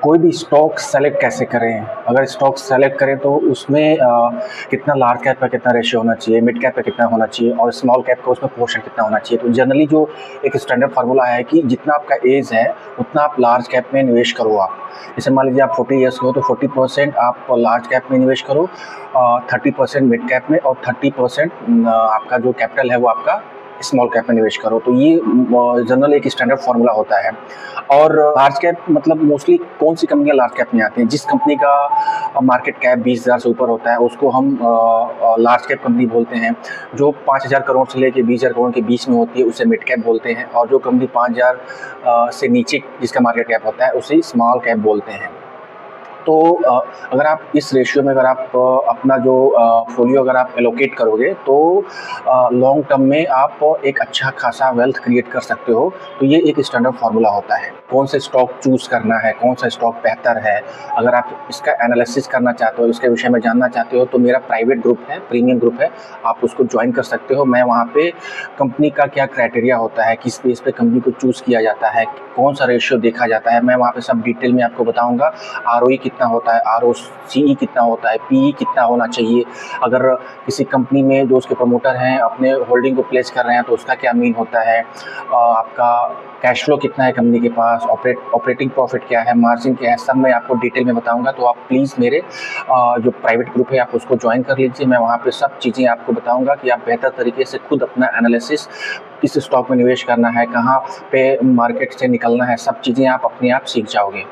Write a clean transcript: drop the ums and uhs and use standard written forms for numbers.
कोई भी stock select कैसे करें? अगर स्टॉक सेलेक्ट करें तो उसमें कितना लार्ज कैप का कितना रेशियो होना चाहिए, मिड कैप का कितना होना चाहिए और स्मॉल कैप का उसमें पोर्शन कितना होना चाहिए। तो जनरली जो एक स्टैंडर्ड फार्मूला है कि जितना आपका एज है, उतना आप लार्ज कैप में निवेश करो आप। जैसे मान लीजिए आप 40 इयर्स के हो तो 40% आप लार्ज कैप में निवेश करो, 30% मिड कैप में और 30% आपका जो कैपिटल है वो आपका स्मॉल कैप में निवेश करो। तो ये जनरल एक स्टैंडर्ड फार्मूला होता है। और लार्ज कैप मतलब मोस्टली कौन सी कंपनियां लार्ज कैप में आती हैं? जिस कंपनी का मार्केट कैप 20,000 से ऊपर होता है उसको हम लार्ज कैप कंपनी बोलते हैं। जो 5,000 करोड़ से लेके 20,000 करोड़ के बीच में होती है उसे मिड कैप बोलते हैं, और जो कंपनी 5,000 से नीचे जिसका मार्केट कैप होता है उसे स्मॉल कैप बोलते हैं। तो अगर आप इस रेशियो में अगर आप अपना जो फ़ोलियो अगर आप एलोकेट करोगे तो लॉन्ग टर्म में आप एक अच्छा खासा वेल्थ क्रिएट कर सकते हो। तो ये एक स्टैंडर्ड फार्मूला होता है। कौन से स्टॉक चूज़ करना है, कौन सा स्टॉक बेहतर है, अगर आप इसका एनालिसिस करना चाहते हो, इसके विषय में जानना चाहते हो तो मेरा प्राइवेट ग्रुप है, प्रीमियम ग्रुप है, आप उसको ज्वाइन कर सकते हो। मैं वहाँ पे कंपनी का क्या क्राइटेरिया होता है, किस बेस पे कंपनी को चूज़ किया जाता है, कौन सा रेशियो देखा जाता है, मैं वहाँ पे सब डिटेल में आपको बताऊँगा। आरओई कितना होता है, आरओसीई कितना होता है, पीई कितना होना चाहिए, अगर किसी कंपनी में जो उसके प्रमोटर हैं अपने होल्डिंग को प्लेस कर रहे हैं तो उसका क्या मीन होता है, आपका कैश फ्लो कितना है कंपनी के पास, ऑपरेटिंग प्रॉफिट क्या है, मार्जिन क्या है, सब मैं आपको डिटेल में बताऊंगा। तो आप प्लीज़ मेरे जो प्राइवेट ग्रुप है आप उसको ज्वाइन कर लीजिए। मैं वहाँ पे सब चीज़ें आपको बताऊंगा कि आप बेहतर तरीके से खुद अपना एनालिसिस, किस स्टॉक में निवेश करना है, कहाँ पे मार्केट से निकलना है, सब चीज़ें आप अपने आप सीख जाओगे।